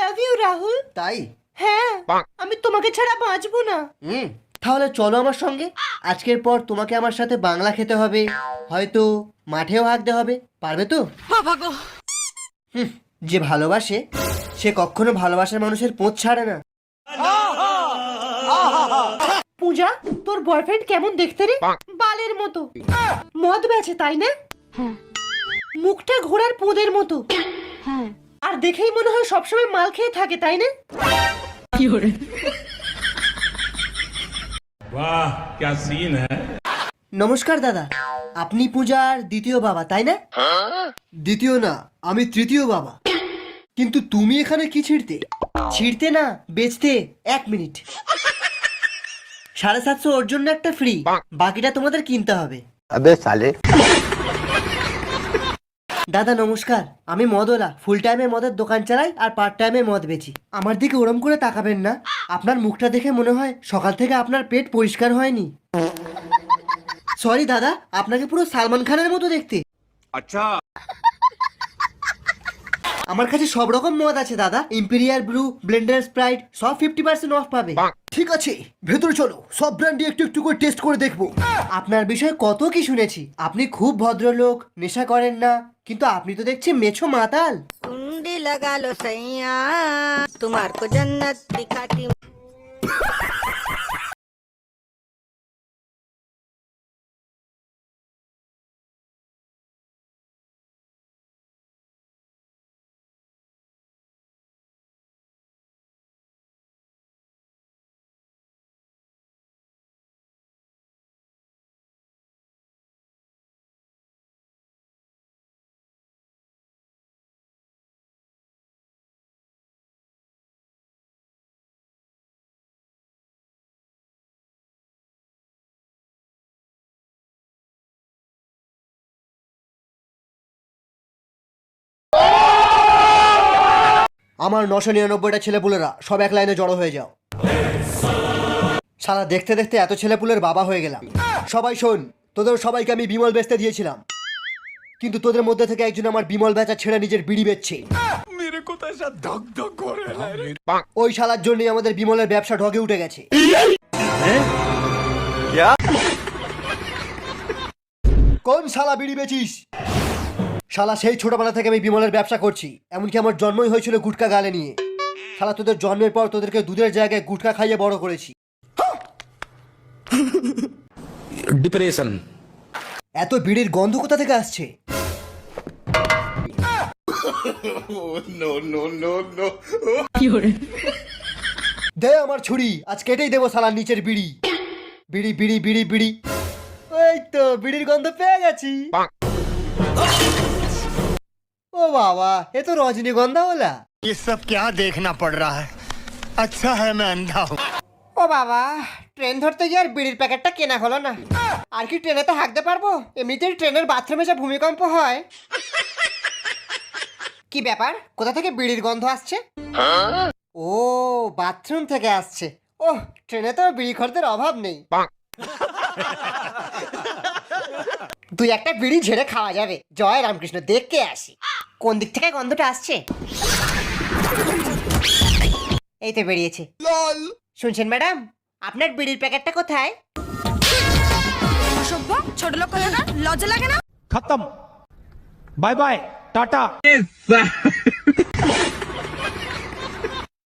Love you Rahul. তাই? হ্যাঁ, আমি তোমাকে ছাড়া বাঁচবো না। তাহলে চলো আমার সঙ্গে। আজকের পর তোমাকে আমার সাথে বাংলা খেতে হবে, হয়তো মাঠেও হাঁকতে হবে। পারবে তো? বাবা গো। যে ভালোবাসে সে কখনো ভালোবাসার মানুষের পোঁচ ছাড়ে না। পূজা, তোর বয়ফ্রেন্ড কেমন দেখতে রে? বালের মতো। মদ বেচে তাই না? মুখটা ঘোড়ার পোদের মতো। আর দেখেই মনে হয় সবসময় মাল খেয়ে থাকে তাই না? वाह क्या सीन है। নমস্কার দাদা, আপনি পূজার দ্বিতীয় বাবা তাই না? দ্বিতীয় না, আমি তৃতীয় বাবা। কিন্তু তুমি এখানে কি ছিঁড়তে? ছিঁড়তে না, বেচতে। 1 মিনিট। 750 ওর জন্য একটা ফ্রি, বাকিটা তোমাদের কিনতে হবে। अबे साले। দাদা নমস্কার, আমি মদওয়ালা। ফুল টাইমে মদের দোকান চালাই আর পার্ট টাইমে মদ বেচি। আমার দিকে ওরম করে তাকাবেন না। আপনার মুখটা দেখে মনে হয় সকাল থেকে আপনার পেট পরিষ্কার হয়নি। সরি দাদা, আপনাকে পুরো সালমান খানের মতো দেখতে। अच्छा আমার কাছে সব রকম মদ আছে দাদা। ইম্পেরিয়াল ব্লু, ব্লেন্ডার, স্প্রাইট সব 50% অফ পাবে। ঠিক আছে, ভেতরে চলো, সব ব্র্যান্ডই একটু একটু করে টেস্ট করে দেখবো। আপনার বিষয়ে কত কি শুনেছি। আপনি খুব ভদ্রলোক, নেশা করেন না, কিন্তু আপনি তো দেখছি মেছো মাতাল। कुंडी लगा लो सैया, तुम्हार को जन्नत दिखाती। আমার 999টা ছেলেপুলেরা সব এক লাইনে জড়ো হয়ে যাও। সারা দেখতে দেখতে এত ছেলেপুলের বাবা হয়ে গেলাম। সবাই শোন, তোদের সবাইকে আমি বিমল বেচতে দিয়েছিলাম, কিন্তু তোদের মধ্যে থেকে একজন আমার বিমল বেচা ছেড়ে নিজের বিড়ি বেচছে। ওই শালার জন্যই আমাদের বিমলের ব্যবসা ঢগে উঠে গেছে। কোন শালা বিড়ি বেচিস? শালা সেই ছোটবেলা থেকে আমি বিমলের ব্যবসা করছি, এমনকি আমার জন্মই হয়েছিল গুটকা গালে নিয়ে। শালা তোদের জন্মের পর তোদেরকে দুধের জায়গায় গুটকা খাইয়ে বড় করেছি। डिप्रेशन এত বিড়ির গন্ধ কোথা থেকে আসছে? দে আমার ছুরি, আজ কেটেই দেবো শালার নিচের বিড়ি। বিড়ি বিড়ি বিড়ি বিড়ি, ওই তো বিড়ির গন্ধ পেয়ে গেছি। ও বাবা, এ তো রজনীগন্ধা ওলা। ये सब क्या देखना पड़ रहा है? अच्छा है मैं अंधा हूँ। ও বাবা, ট্রেন ধরতে গিয়ে আর বিড়ির প্যাকেটটা কেনা হলো না। আর কি ট্রেনেতে হাঁকতে পারবো? এমনিতেই ট্রেনের বাথরুমে যা ভূমিকম্প হয়। কি ব্যাপার, কোথা থেকে বিড়ির গন্ধ আসছে? ও, বাথরুম থেকে আসছে। ওহ, ট্রেনে তো বিড়ি খরদের অভাব নেই। দুই একটা বিড়ি ঝেড়ে খাওয়া যাবে। জয় রামকৃষ্ণ, দেখকে আসি কোন দিক থেকে গন্ধটা আসছে। এই তো বেরিয়েছে। শুনছেন ম্যাডাম, আপনার বিড়ির প্যাকেটটা কোথায়? অসভ্য ছোট লোক কোথাকার, লজ্জা লাগে না? खत्म बाय बाय टाटा